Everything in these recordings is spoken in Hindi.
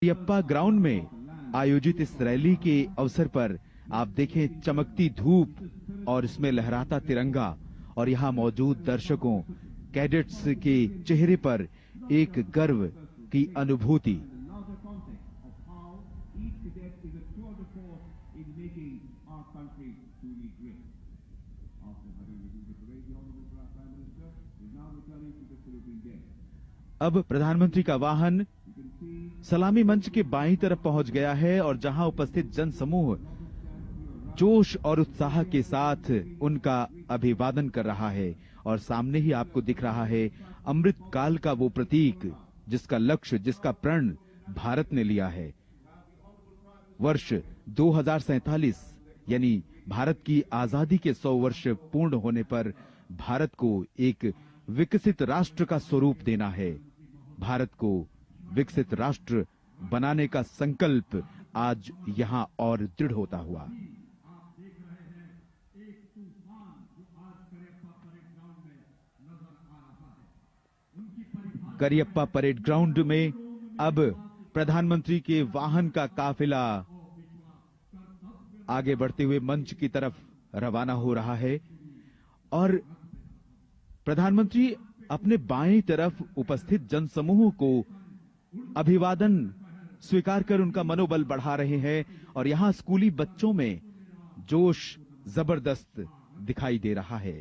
करियप्पा ग्राउंड में आयोजित इस रैली के अवसर पर आप देखें चमकती धूप और इसमें लहराता तिरंगा और यहाँ मौजूद दर्शकों कैडेट्स के चेहरे पर एक गर्व की अनुभूति। अब प्रधानमंत्री का वाहन सलामी मंच के बाईं तरफ पहुंच गया है और जहां उपस्थित जन समूह जोश और उत्साह के साथ उनका अभिवादन कर रहा है और सामने ही आपको दिख रहा है अमृत काल का वो प्रतीक जिसका लक्ष्य, जिसका प्रण भारत ने लिया है। वर्ष 2047 यानी भारत की आजादी के 100 वर्ष पूर्ण होने पर भारत को एक विकसित राष्ट्र का स्वरूप देना है। भारत को विकसित राष्ट्र बनाने का संकल्प आज यहां और दृढ़ होता हुआ। करियप्पा परेड ग्राउंड में अब प्रधानमंत्री के वाहन का काफिला आगे बढ़ते हुए मंच की तरफ रवाना हो रहा है और प्रधानमंत्री अपने बाईं तरफ उपस्थित जनसमूह को अभिवादन स्वीकार कर उनका मनोबल बढ़ा रहे हैं और यहां स्कूली बच्चों में जोश जबरदस्त दिखाई दे रहा है।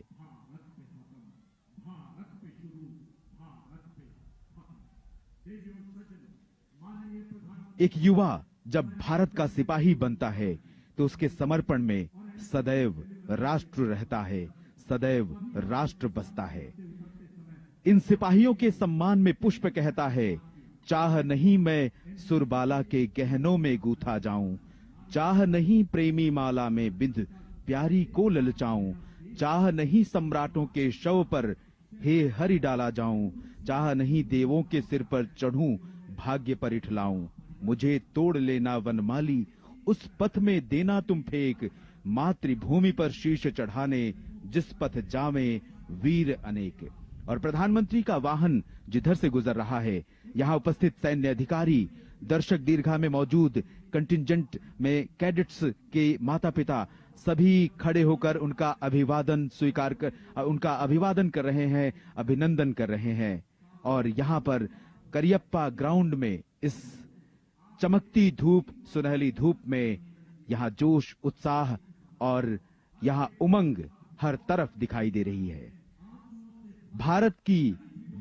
एक युवा जब भारत का सिपाही बनता है तो उसके समर्पण में सदैव राष्ट्र रहता है, सदैव राष्ट्र बसता है। इन सिपाहियों के सम्मान में पुष्प कहता है, चाह नहीं मैं सुरबाला के गहनों में गूथा जाऊं, चाह नहीं प्रेमी माला में बिंध प्यारी को ललचाऊं, चाह नहीं सम्राटों के शव पर हे हरि डाला जाऊं, चाह नहीं देवों के सिर पर चढ़ूं भाग्य पर इठलाऊं, मुझे तोड़ लेना वनमाली उस पथ में देना तुम फेंक, मातृभूमि पर शीश चढ़ाने जिस पथ जावे वीर अनेक। और प्रधानमंत्री का वाहन जिधर से गुजर रहा है यहां उपस्थित सैन्य अधिकारी, दर्शक दीर्घा में मौजूद कंटिंजेंट में कैडेट्स के माता पिता सभी खड़े होकर उनका अभिवादन स्वीकार कर उनका अभिवादन कर रहे हैं, अभिनंदन कर रहे हैं। और यहां पर करियप्पा ग्राउंड में इस चमकती धूप, सुनहली धूप में यहां जोश, उत्साह और यहां उमंग हर तरफ दिखाई दे रही है। भारत की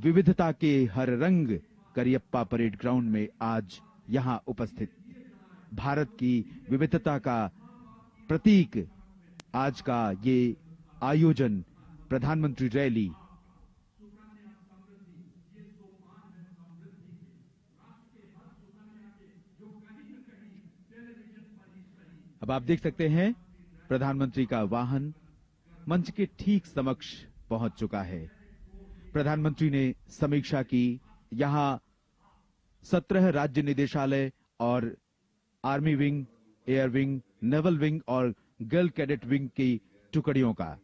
विविधता के हर रंग करियप्पा परेड ग्राउंड में आज यहां उपस्थित। भारत की विविधता का प्रतीक आज का ये आयोजन, प्रधानमंत्री रैली। अब आप देख सकते हैं प्रधानमंत्री का वाहन मंच के ठीक समक्ष पहुंच चुका है। प्रधानमंत्री ने समीक्षा की। यहां 17 राज्य निदेशालय और army wing, air wing, naval wing और गर्ल कैडेट विंग की टुकड़ियों का।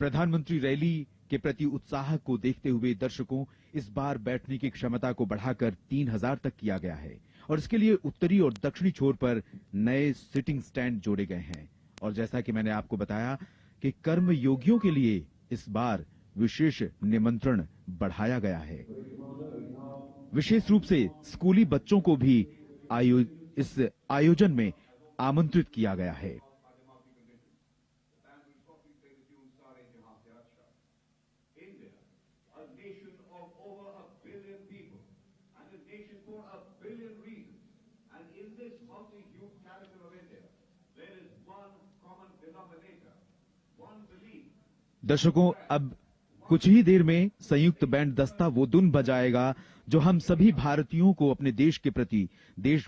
प्रधानमंत्री रैली के प्रति उत्साह को देखते हुए दर्शकों इस बार बैठने की क्षमता को बढ़ाकर 3000 तक किया गया है और इसके लिए उत्तरी और दक्षिणी छोर पर नए सिटिंग स्टैंड जोड़े गए हैं। और जैसा कि मैंने आपको बताया कि कर्म योगियों के लिए इस बार विशेष निमंत्रण बढ़ाया गया है। विशेष रूप से स्कूली बच्चों को भी इस आयोजन में आमंत्रित किया गया है। दर्शकों, अब कुछ ही देर में संयुक्त बैंड दस्ता वो धुन बजाएगा जो हम सभी भारतीयों को अपने देश के प्रति देश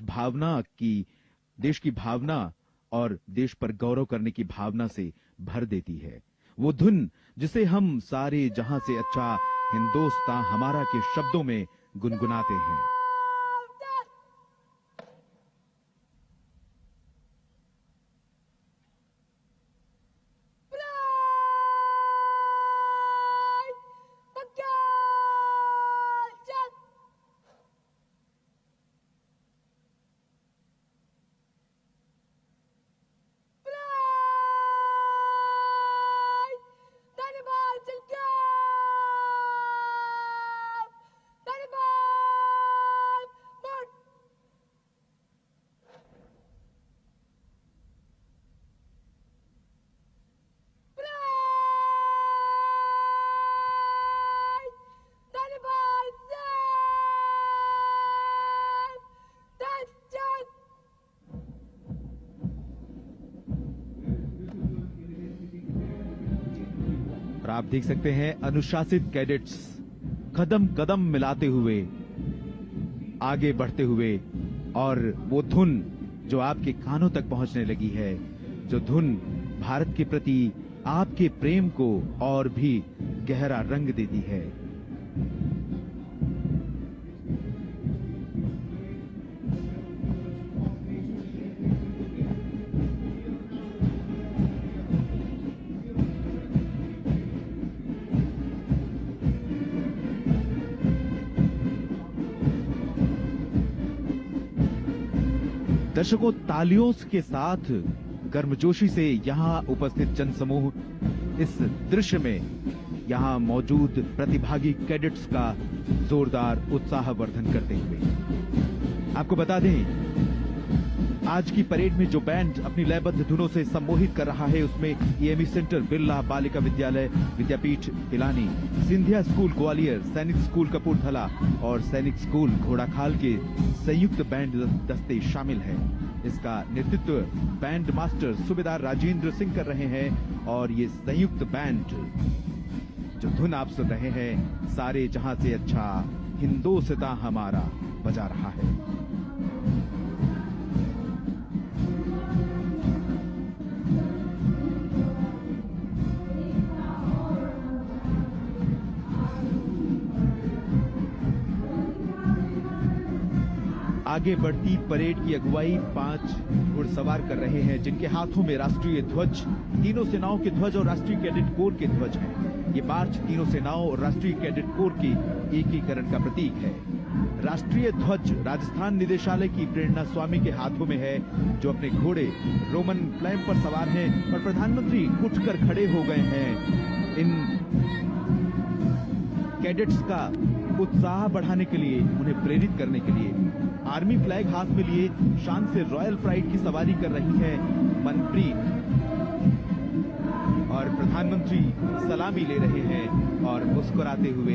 की भावना और देश पर गौरव करने की भावना से भर देती है। वो धुन जिसे हम सारे जहां से अच्छा हिंदुस्तान हमारा के शब्दों में गुनगुनाते हैं। आप देख सकते हैं अनुशासित कैडेट्स कदम कदम मिलाते हुए आगे बढ़ते हुए, और वो धुन जो आपके कानों तक पहुंचने लगी है, जो धुन भारत के प्रति आपके प्रेम को और भी गहरा रंग देती है। दर्शकों, तालियों के साथ गर्मजोशी से यहां उपस्थित जनसमूह इस दृश्य में यहां मौजूद प्रतिभागी कैडेट्स का जोरदार उत्साहवर्धन करते हुए। आपको बता दें, आज की परेड में जो बैंड अपनी लयबद्ध धुनों से सम्मोहित कर रहा है, उसमें ईएमई सेंटर, बिरला बालिका विद्यालय विद्यापीठ पिलानी, सिंधिया स्कूल ग्वालियर, सैनिक स्कूल कपूरथला और सैनिक स्कूल घोड़ाखाल के संयुक्त बैंड दस्ते शामिल हैं। इसका नेतृत्व बैंड मास्टर सूबेदार राजेंद्र सिंह कर रहे हैं और ये संयुक्त बैंड जो धुन आप सुन रहे हैं, सारे जहां से अच्छा हिंदोस्तां हमारा बजा रहा है। आगे बढ़ती परेड की अगुवाई 5 घुड़सवार कर रहे हैं, जिनके हाथों में राष्ट्रीय ध्वज, तीनों सेनाओं के ध्वज और राष्ट्रीय कैडेट कोर के ध्वज हैं। ये मार्च तीनों सेनाओं और राष्ट्रीय कैडेट कोर के एकीकरण का प्रतीक है। राष्ट्रीय ध्वज राजस्थान निदेशालय की प्रेरणा स्वामी के हाथों में है, जो अपने घोड़े रोमन फ्लैम पर सवार हैं और प्रधानमंत्री उठकर खड़े हो गए हैं। इन कैडेट्स का उत्साह बढ़ाने के लिए, उन्हें प्रेरित करने के लिए आर्मी फ्लैग हाथ में लिए शान से रॉयल प्राइड की सवारी कर रही है मनप्रीत, और प्रधानमंत्री सलामी ले रहे हैं और मुस्कुराते हुए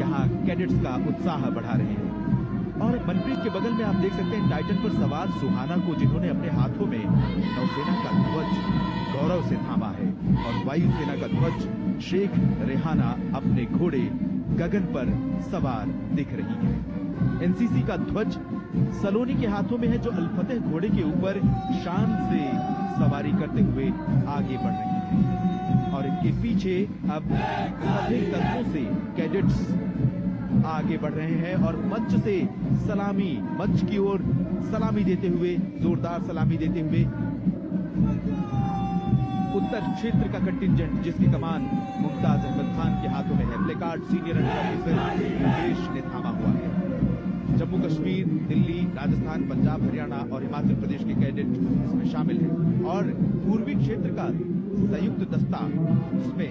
यहाँ कैडेट्स का उत्साह बढ़ा रहे हैं। और मनप्रीत के बगल में आप देख सकते हैं टाइटन पर सवार सुहाना को, जिन्होंने अपने हाथों में नौसेना का ध्वज गौरव से थामा है, और वायुसेना का ध्वज शेख रेहाना अपने घोड़े गगन पर सवार दिख रही है। एनसीसी का ध्वज सलोनी के हाथों में है, जो अल-फतेह घोड़े के ऊपर शान से सवारी करते हुए आगे बढ़ रही है। और इनके पीछे अब सभी तत्वों से कैडेट्स आगे बढ़ रहे हैं और मंच से सलामी, मंच की ओर सलामी देते हुए, जोरदार सलामी देते हुए उत्तर क्षेत्र का कंटिंजेंट, जिसकी कमान मुमताज अहमद खान के हाथों में है, प्लेकार्ड सीनियर अंडर ऑफिसर देश ने थामा हुआ है। जम्मू कश्मीर, दिल्ली, राजस्थान, पंजाब, हरियाणा और हिमाचल प्रदेश के कैडेट इसमें शामिल हैं, और पूर्वी क्षेत्र का संयुक्त दस्ता, जिसमें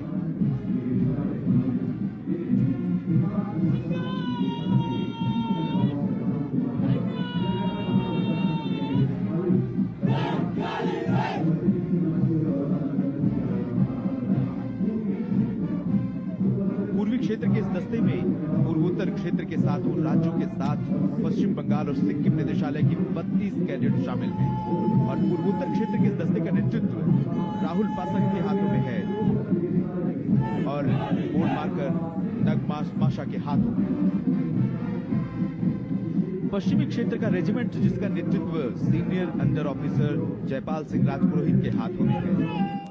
क्षेत्र के इस दस्ते में पूर्वोत्तर क्षेत्र के साथ उन राज्यों के साथ पश्चिम बंगाल और सिक्किम निदेशालय की 32 कैडेट शामिल हैं, और पूर्वोत्तर क्षेत्र के इस दस्ते का नेतृत्व राहुल पासक के हाथों में है और बोर्ड मार्कर नगमास माशा के हाथों में। पश्चिमी क्षेत्र का रेजिमेंट, जिसका नेतृत्व senior under officer Jaipal Singh Rajpurohit के हाथों में है,